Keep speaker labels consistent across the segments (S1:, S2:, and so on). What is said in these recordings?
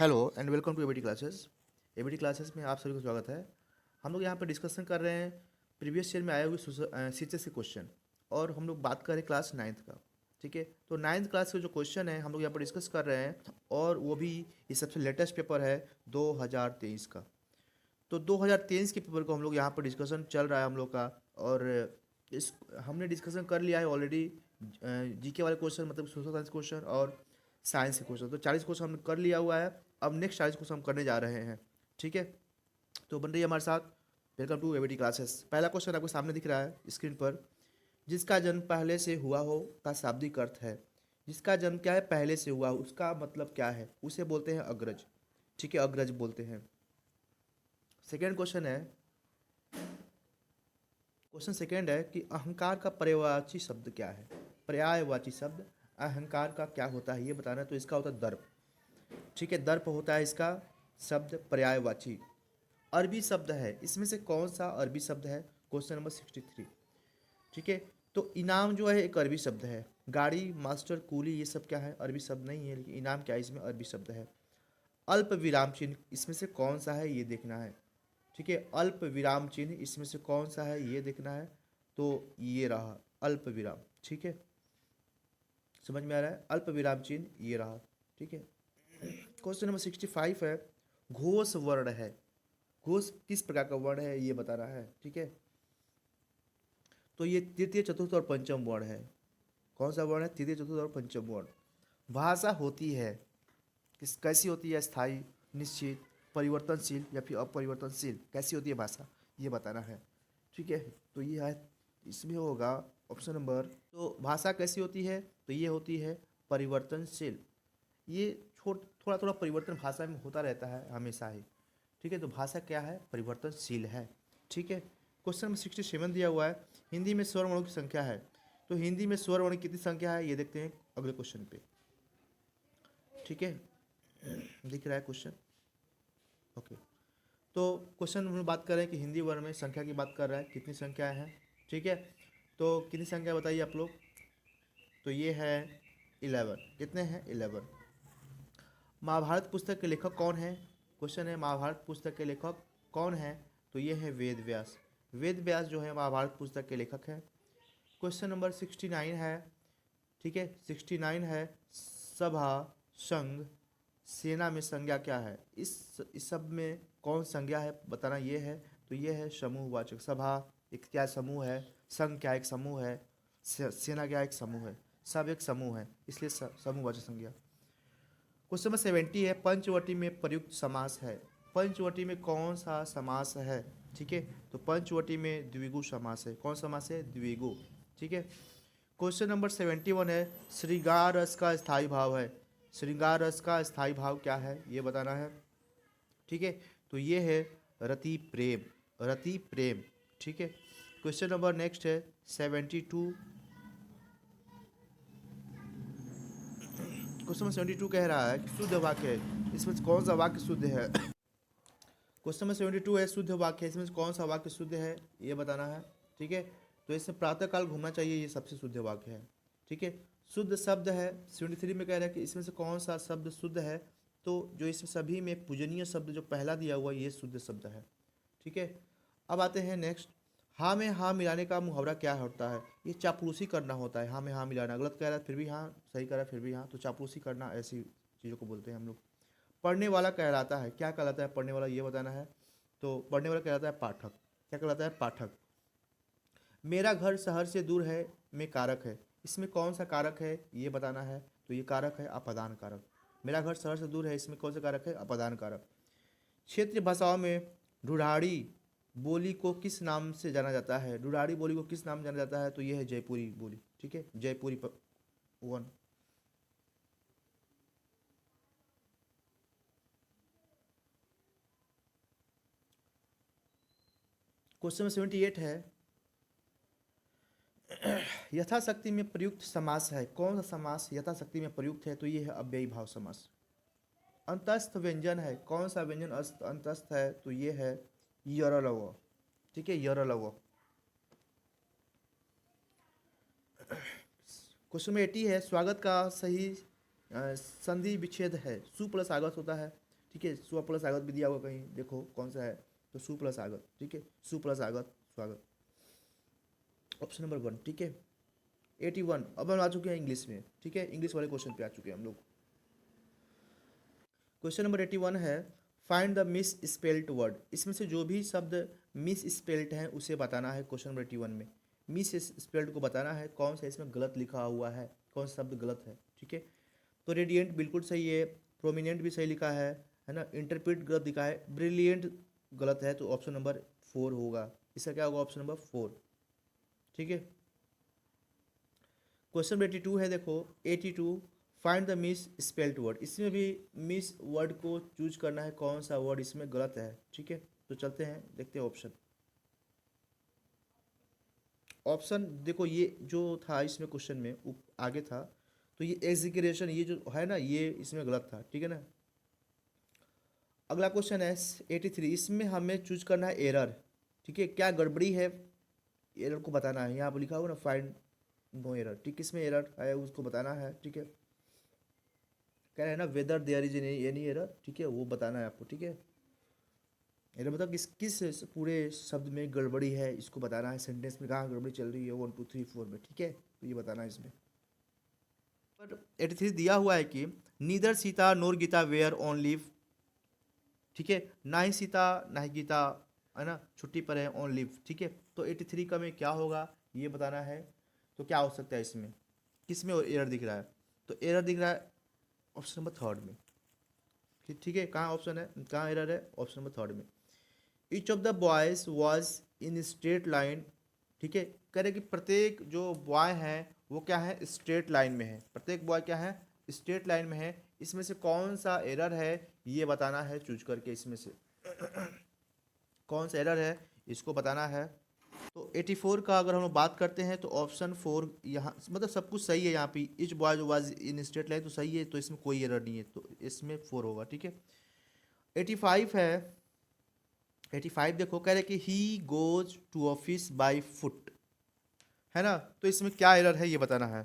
S1: Hello and welcome to ABT classes. ABT classes में आप सभी का स्वागत है। हम लोग यहाँ पर डिस्कशन कर रहे हैं प्रीवियस ईयर में आए हुए सीचेस के क्वेश्चन, और हम लोग बात कर रहे हैं क्लास नाइन्थ का। ठीक है, तो नाइन्थ क्लास के जो क्वेश्चन है हम लोग यहाँ पर डिस्कस कर रहे हैं, और वो भी ये सबसे लेटेस्ट पेपर है 2023 का। तो 2023 के पेपर को हम लोग यहाँ पर डिस्कशन चल रहा है हम लोग का। और इस हमने डिस्कशन कर लिया है ऑलरेडी जीके वाले क्वेश्चन, मतलब सोशल साइंस क्वेश्चन और साइंस के क्वेश्चन। तो 40 क्वेश्चन हमने कर लिया हुआ है। अब नेक्स्ट 40 क्वेश्चन हम करने जा रहे हैं। ठीक है, तो बन रही है हमारे साथ। Welcome to ABT classes. पहला क्वेश्चन आपको सामने दिख रहा है स्क्रीन पर। जिसका जन्म पहले से हुआ हो का शाब्दिक अर्थ है। जिसका जन्म क्या है, पहले से हुआ, उसका मतलब क्या है, उसे बोलते हैं अग्रज। ठीक है, अग्रज बोलते हैं। सेकेंड क्वेश्चन है, क्वेश्चन सेकेंड है कि अहंकार का पर्यायवाची शब्द क्या है। पर्यायवाची शब्द अहंकार का क्या होता है ये बताना है। तो इसका होता है दर्प। ठीक है, दर्प होता है इसका शब्द पर्यायवाची। अरबी शब्द है, इसमें से कौन सा अरबी शब्द है। Question number 63। ठीक है, तो इनाम जो है एक अरबी शब्द है। गाड़ी, मास्टर, कूली, ये सब क्या है, अरबी शब्द नहीं है, लेकिन इनाम क्या है, इसमें अरबी शब्द है। अल्प विराम चिन्ह इसमें से कौन सा है ये देखना है। ठीक है, अल्प विराम चिन्ह इसमें से कौन सा है ये देखना है। तो ये रहा अल्प विराम। ठीक है, समझ में आ रहा है, अल्प विराम चिन्ह ये रहा। ठीक है, क्वेश्चन नंबर 65 है, घोष वर्ण है। घोष किस प्रकार का वर्ण है ये बताना है। ठीक है, तो ये तृतीय, चतुर्थ और पंचम वर्ण है। कौन सा वर्ण है, तृतीय, चतुर्थ और पंचम वर्ण। भाषा होती है किस कैसी होती है, स्थायी, निश्चित, परिवर्तनशील या फिर अपरिवर्तनशील, कैसी होती है भाषा ये बताना है। ठीक है, तो ये है, इसमें होगा ऑप्शन नंबर। तो भाषा कैसी होती है, तो ये होती है परिवर्तनशील। ये थोड़ा थोड़ा परिवर्तन भाषा में होता रहता है हमेशा ही। ठीक है, तो भाषा क्या है, परिवर्तनशील है। ठीक है, क्वेश्चन नंबर 67 दिया हुआ है, हिंदी में स्वर वर्णों की संख्या है। तो हिंदी में स्वर वर्ण की कितनी संख्या है ये देखते हैं अगले क्वेश्चन पे। ठीक है, दिख रहा है क्वेश्चन। ओके, तो क्वेश्चन हम बात कर रहे हैं कि हिंदी वर्ण में संख्या की बात कर रहा है, कितनी संख्याएं हैं। ठीक है, तो कितनी संख्या बताइए आप लोग। तो ये है 11। कितने हैं, 11। महाभारत पुस्तक के लेखक कौन है। क्वेश्चन है महाभारत पुस्तक के लेखक कौन है। तो ये है वेद व्यास। वेद व्यास जो है महाभारत पुस्तक के लेखक हैं। क्वेश्चन नंबर 69 है। ठीक है, 69 है, सभा, संघ, सेना में संज्ञा क्या है। इस सब में कौन संज्ञा है बताना ये है। तो ये है समूहवाचक। सभा एक क्या समूह है, संघ क्या एक समूह है, सेना क्या एक समूह है, सब एक समूह है, इसलिए समूहवाचक संज्ञा। क्वेश्चन नंबर 70 है, पंचवटी में प्रयुक्त समास है। पंचवटी में कौन सा समास है। ठीक है, तो पंचवटी में द्विगु समास है। कौन समास है, द्विगु। ठीक है, क्वेश्चन नंबर 71 है, श्रृंगार रस का स्थायी भाव है। श्रृंगार रस का स्थायी भाव क्या है ये बताना है। ठीक है, तो ये है रति प्रेम। रति प्रेम। ठीक है, क्वेश्चन नंबर नेक्स्ट है 72। क्वेश्चन नंबर 72 कह रहा है कि शुद्ध वाक्य है, इसमें से कौन सा वाक्य शुद्ध है। क्वेश्चन नंबर 72 है, शुद्ध वाक्य है, इसमें से कौन सा वाक्य शुद्ध है ये बताना है। ठीक है, तो इसमें प्रातःकाल घूमना चाहिए, ये सबसे शुद्ध वाक्य है। ठीक है, शुद्ध शब्द है 73 में कह रहा है कि इसमें से कौन सा शब्द शुद्ध है। तो जो इसमें सभी में पूजनीय शब्द जो पहला दिया हुआ ये शुद्ध शब्द है। ठीक है, अब आते हैं नेक्स्ट। हाँ में हाँ मिलाने का मुहावरा क्या होता है। ये चापलूसी करना होता है। हाँ में हाँ मिलाना, गलत कह रहा है फिर भी हाँ, सही कह रहा है फिर भी हाँ, तो चापलूसी करना, ऐसी चीज़ों को बोलते हैं हम लोग। पढ़ने वाला कहलाता है, क्या कहलाता है पढ़ने वाला ये बताना है। तो पढ़ने वाला कहलाता है पाठक। क्या कहलाता है, पाठक। मेरा घर शहर से दूर है में कारक है, इसमें कौन सा कारक है ये बताना है। तो ये कारक है अपादान कारक। मेरा घर शहर से दूर है, इसमें कौन सा कारक है, अपादान कारक। क्षेत्रीय भाषाओं में ढूढ़ाड़ी बोली को किस नाम से जाना जाता है। ढूढ़ाड़ी बोली को किस नाम से जाना जाता है। तो ये है जयपुरी बोली। ठीक है, जयपुरी वन। क्वेश्चन 78 है, यथाशक्ति में प्रयुक्त समास है। कौन सा समास यथाशक्ति में प्रयुक्त है। तो ये है अव्ययी भाव समास। अंतस्थ व्यंजन है, कौन सा व्यंजन अंतस्थ है। तो ये है यरलव। ठीक है, यरलव। क्वेश्चन में 80 है, स्वागत का सही संधि विच्छेद है। सु प्लस आगत होता है, ठीक है। सु प्लस आगत भी दिया होगा कहीं, देखो कौन सा है, तो सु प्लस आगत, ठीक है, सु प्लस आगत स्वागत, ऑप्शन नंबर 1, ठीक है। 81, अब हम आ चुके हैं इंग्लिश में, ठीक है, इंग्लिश वाले क्वेश्चन पे आ चुके हैं हम लोग। क्वेश्चन नंबर 81 है, find the miss spelled word. इसमें से जो भी शब्द मिस स्पेल्ड हैं उसे बताना है। क्वेश्चन नंबर 81 में मिस स्पेल्ड को बताना है, कौन सा इसमें गलत लिखा हुआ है, कौन सा शब्द गलत है, ठीक है। तो रेडिएंट बिल्कुल सही है, प्रोमिनेंट भी सही लिखा है ना, इंटरप्रेट गलत लिखा है, ब्रिलियंट गलत है, तो ऑप्शन नंबर 4 होगा, इसका क्या होगा, ऑप्शन नंबर 4, ठीक है। क्वेश्चन नंबर 82 है, देखो 82, find the miss spelled word. इसमें भी मिस वर्ड को चूज करना है, कौन सा वर्ड इसमें गलत है, ठीक है। तो चलते हैं देखते हैं ऑप्शन। ऑप्शन देखो, ये जो था इसमें क्वेश्चन में आगे था, तो ये एग्जीक्यूशन ये जो है ना, ये इसमें गलत था, ठीक है ना। अगला क्वेश्चन है 83, इसमें हमें चूज करना है एरर, ठीक है, क्या गड़बड़ी है, एरर को बताना है। यहाँ पर लिखा हुआ ना फाइंड नो एरर, ठीक, इसमें एरर है उसको बताना है, ठीक है। कह रहे हैं ना whether there is any error, ठीक है, वो बताना है आपको, ठीक है। एरर मतलब किस पूरे शब्द में गड़बड़ी है, इसको बताना है, सेंटेंस में कहाँ गड़बड़ी चल रही है, 1 2 3 4 में, ठीक है, तो ये बताना है इसमें। पर 83 दिया हुआ है कि neither Sita nor Gita were on leave, ठीक है, ना ही सीता ना ही गीता है ना छुट्टी पर है, ऑन लीव, ठीक है। तो 83 का में क्या होगा ये बताना है। तो क्या हो सकता है इसमें, किस में एरर दिख रहा है, तो एरर दिख रहा है ऑप्शन नंबर 3 में, ठीक है। कहाँ ऑप्शन है, कहाँ एरर है, ऑप्शन नंबर 3 में। Each of the boys was in straight line, ठीक है, कह रहे कि प्रत्येक जो बॉय है वो क्या है, स्ट्रेट लाइन में है, प्रत्येक बॉय क्या है, स्ट्रेट लाइन में है। इसमें से कौन सा एरर है ये बताना है चूज करके, इसमें से कौन सा एरर है इसको बताना है। तो 84 का अगर हम लोग बात करते हैं तो ऑप्शन 4 यहाँ, मतलब सब कुछ सही है यहाँ पे, etch boy was in straight line तो सही है, तो इसमें कोई एरर नहीं है, तो इसमें 4 होगा, ठीक है। 85 है, 85 देखो कह रहे कि he goes to office by foot, है ना, तो इसमें क्या एरर है ये बताना है।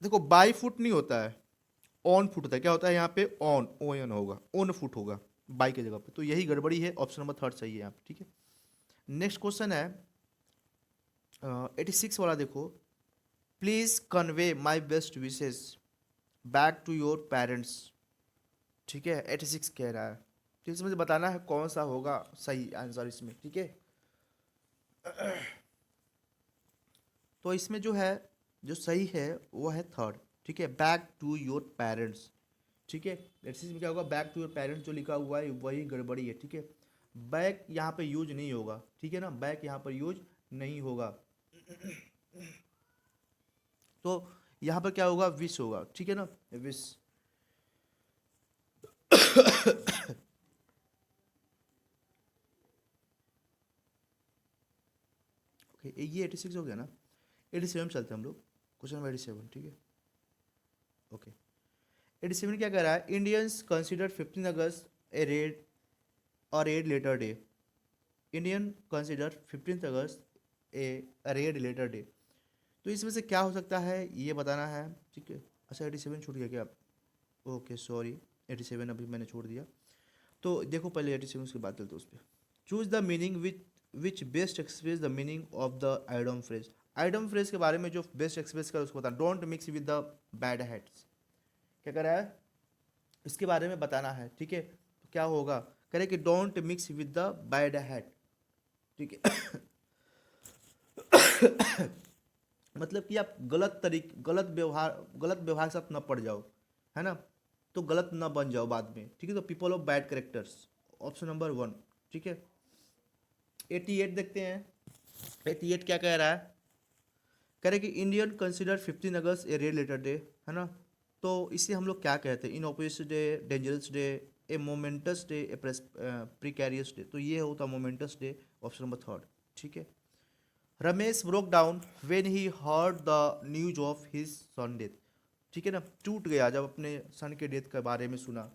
S1: देखो बाय फुट नहीं होता है, ऑन फुट होता है, क्या होता है यहाँ पे, ऑन ओ एन होगा, ऑन फुट होगा बाई के जगह पे, तो यही गड़बड़ी है, ऑप्शन नंबर 3 सही है यहाँ पे, ठीक है। नेक्स्ट क्वेश्चन है 86 वाला, देखो please convey my best wishes back to your parents, ठीक है, 86 कह रहा है, ठीक है, मुझे बताना है कौन सा होगा सही आंसर इसमें, ठीक है। तो इसमें जो है, जो सही है वो है 3rd, ठीक है, बैक टू योर पेरेंट्स, ठीक है। लेट्स में क्या होगा, बैक टू योर पेरेंट्स जो लिखा हुआ है वही गड़बड़ी है, ठीक है। बैक यहाँ पे यूज नहीं होगा, ठीक है ना, बैक यहाँ पर यूज नहीं होगा। तो यहाँ पर क्या होगा, विश होगा, ठीक है ना, विश। ओके, ये 86 हो गया ना, 87 चलते हैं हम लोग, क्वेश्चन नंबर 87, ठीक है। ओके, 87 क्या कह रहा है, Indians consider 15 August a red और red letter day, Indian consider 15 August a red letter day, तो इसमें से क्या हो सकता है ये बताना है, ठीक है। अच्छा 87 छूट गया क्या, ओके सॉरी, 87 अभी मैंने छोड़ दिया। तो देखो पहले 87 उसके बाद चलते उस पर। Choose the meaning which best express the meaning of the idem phrase, idem phrase के बारे में जो बेस्ट एक्सप्रेस कर उसको बता, don't mix with the bad hats, क्या कर रहा है इसके बारे में बताना है, ठीक है। तो क्या होगा, कह रहे कि don't mix with the bad hat, ठीक है। मतलब कि आप गलत व्यवहार के साथ न पड़ जाओ, है ना, तो गलत न बन जाओ बाद में, ठीक है। तो people of bad characters, option number 1, ठीक है। 88 देखते हैं, 88 क्या कह रहा है, कह रहे कि Indian consider 15 August a red letter day, है ना, तो इसे हम लोग क्या कहते हैं, in opposite day, dangerous day, A moments day, A precarious day, तो ये होता मोमेंटस डे, ऑप्शन नंबर 3, ठीक है। Ramesh broke down when he heard the news of his son death, ठीक है ना, टूट गया जब अपने सन के डेथ के बारे में सुना,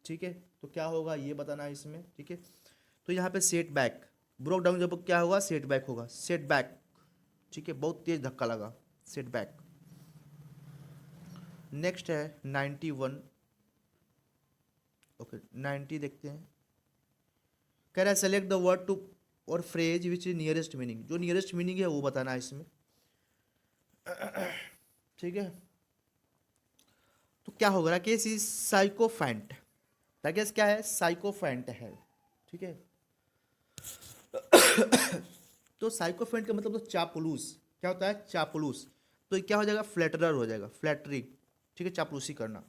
S1: ठीक है। तो क्या होगा ये बताना है इसमें, ठीक है। तो यहाँ पे सेट बैक, ब्रोक डाउन जब क्या होगा, सेट बैक होगा, सेट बैक, ठीक है, बहुत तेज धक्का लगा, सेट बैक। नेक्स्ट है 91, ओके फिर 90 देखते हैं। कह रहा है सेलेक्ट द वर्ड टू और phrase which is nearest meaning, जो नियरेस्ट मीनिंग है वो बताना है इसमें। ठीक है, तो क्या होगा राकेश इज साइकोफेंट। राकेश क्या है, साइकोफेंट है। ठीक है, तो साइकोफेंट का मतलब तो चापलूस, क्या होता है चापलूस, तो क्या हो जाएगा फ्लैटरर हो जाएगा, फ्लैटरिंग। ठीक है, चापलूसी करना,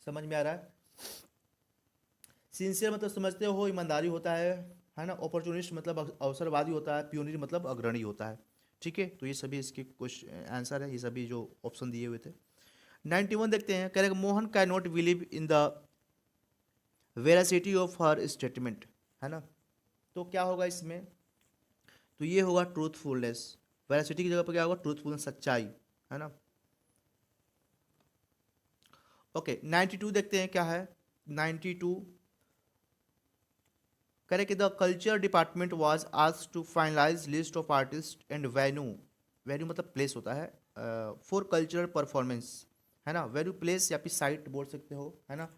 S1: समझ में आ रहा है। सिंसियर मतलब समझते हो ईमानदारी होता है ना। अपॉर्चुनिस्ट मतलब अवसरवादी होता है। प्योनियर मतलब अग्रणी होता है। ठीक है, तो ये सभी इसके कुछ आंसर है, ये सभी जो ऑप्शन दिए हुए थे। 91 देखते हैं, कह रहे Mohan can not believe in the veracity of her statement, है ना। तो क्या होगा इसमें, तो ये होगा ट्रूथफुलनेस। वेरासिटी की जगह पर क्या होगा, ट्रूथफुलनेस, सच्चाई, है ना। ओके 92 देखते हैं क्या है। 92 करें कि the culture department was asked to finalize list of artist and venue, venue मतलब प्लेस होता है, फॉर कल्चरल परफॉर्मेंस, है ना। वेन्यू प्लेस या फिर साइट बोल सकते हो, है ना।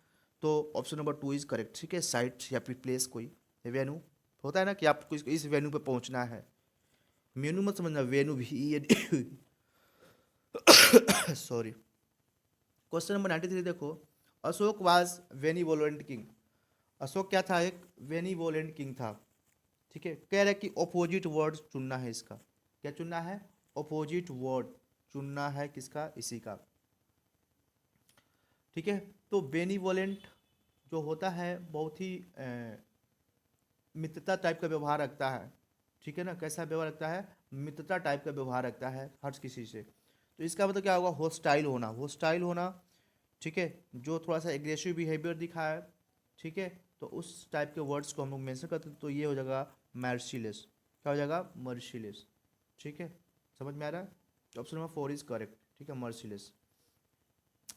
S1: तो ऑप्शन नंबर 2 इज करेक्ट। ठीक है, साइट या फिर प्लेस, कोई वेन्यू होता है ना कि आपको इस वेन्यू पे पहुंचना है। मेनू मत समझना, वेन्यू भी सॉरी। क्वेश्चन नंबर 93 देखो, अशोक वाज वेनिवोलेंट किंग। अशोक क्या था, एक वेनिवोलेंट किंग था। ठीक है, कह रहा है कि ऑपोजिट वर्ड चुनना है इसका। क्या चुनना है, ऑपोजिट वर्ड चुनना है किसका, इसी का। ठीक है, तो बेनिवोलेंट जो होता है बहुत ही मित्रता टाइप का व्यवहार रखता है। ठीक है ना, कैसा व्यवहार रखता है, मित्रता टाइप का व्यवहार रखता है हर किसी से। तो इसका मतलब क्या होगा, होस्टाइल होना, होस्टाइल होना। ठीक है, जो थोड़ा सा एग्रेसिव बिहेवियर दिखा है। ठीक है, तो उस टाइप के वर्ड्स को हम लोग मेंशन करते हैं, तो ये हो जाएगा मर्सीलेस। क्या हो जाएगा, मर्सीलेस। ठीक है, समझ में आ रहा है। Option number 4 is correct. ठीक है, मर्सीलेस।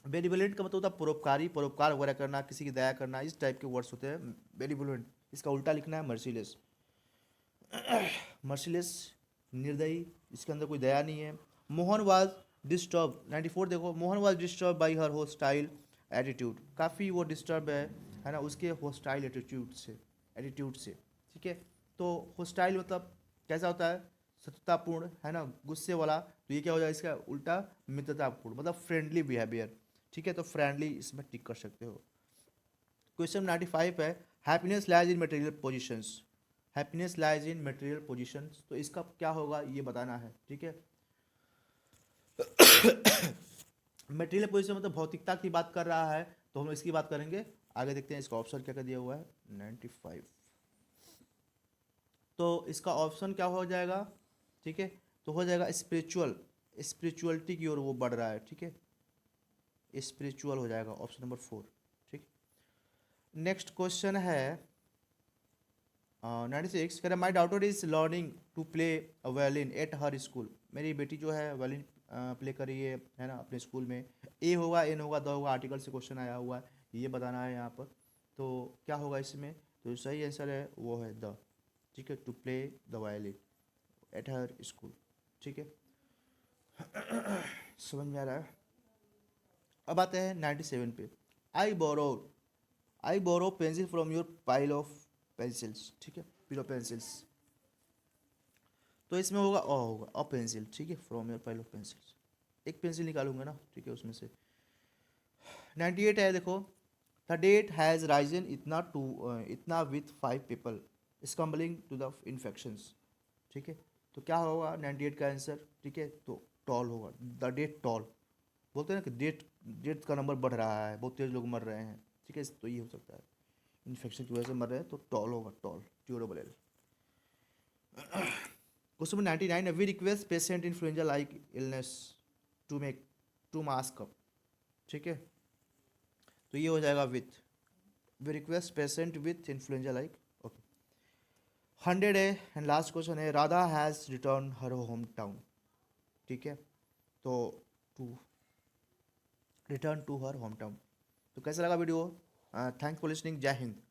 S1: बेनिवोलेंट का मतलब होता है परोपकारी, परोपकार वगैरह करना, किसी की दया करना, इस टाइप के वर्ड्स होते हैं बेनिवोलेंट। इसका उल्टा लिखना है मर्सीलेस। मर्सीलेस निर्दयी, इसके अंदर कोई दया नहीं है। मोहन वाज डिस्टर्ब, 94 देखो, Mohan was disturb by her hostile attitude, काफ़ी वो डिस्टर्ब है ना, उसके होस्टाइल एटीट्यूड से, एटीट्यूड से। ठीक है, तो होस्टाइल मतलब कैसा होता है, शत्रुतापूर्ण, है ना, गुस्से वाला। तो ये क्या हो जाएगा, इसका उल्टा मित्रतापूर्ण, मतलब फ्रेंडली बिहेवियर। ठीक है, तो फ्रेंडली इसमें टिक कर सकते हो। क्वेश्चन 95 है, happiness lies in material positions. Happiness lies in material positions, तो इसका क्या होगा ये बताना है। ठीक है, मटेरियल पोजीशन मतलब भौतिकता की बात कर रहा है, तो हम इसकी बात करेंगे। आगे देखते हैं इसका ऑप्शन क्या क्या दिया हुआ है। 95, तो इसका ऑप्शन क्या हो जाएगा। ठीक है, तो हो जाएगा स्पिरिचुअल, स्पिरिचुअलिटी की ओर वो बढ़ रहा है। ठीक है, स्पिरिचुअल हो जाएगा ऑप्शन नंबर 4। ठीक, नेक्स्ट क्वेश्चन है 96, कह रहा my daughter is learning to play violin at her school. मेरी बेटी जो है वायलिन प्ले कर रही है ना, अपने स्कूल में। ए होगा, एन होगा, द होगा, आर्टिकल से क्वेश्चन आया हुआ है, ये बताना है यहाँ पर। तो क्या होगा इसमें, तो सही आंसर है वो है द। ठीक है, to play the violin at her school. ठीक है, समझ में आ रहा है। अब आते हैं 97 पे। I borrow, I borrow pencil from your pile of pencils. ठीक है, पिलो पेंसिल्स, तो इसमें होगा अ, होगा अ पेंसिल। ठीक है, from your pile of pencils, एक पेंसिल निकालूंगा ना। ठीक है, उसमें से 98 है देखो, द डेट हैज़ राइजन इतना टू, इतना with 5 people succumbing to the infections. ठीक है, तो क्या होगा 98 का आंसर। ठीक है, तो टॉल होगा, द डेट टॉल, बोलते हैं ना कि डेट, डेट का नंबर बढ़ रहा है, बहुत तेज लोग मर रहे हैं। ठीक है, तो ये हो सकता है इन्फेक्शन की वजह से मर रहे हैं, तो टॉल होगा, टॉल, ट्यूरोबल। क्वेश्चन नंबर 99 है, we request patient influenza like illness to make to mask up. ठीक है, तो ये हो जाएगा with, we request patient with influenza like. Okay, 100 है एंड लास्ट क्वेश्चन है, Radha has return her home town. ठीक है, तो to return to her home town. तो कैसा लगा वीडियो, थैंक्स फॉर लिसनिंग, जय हिंद।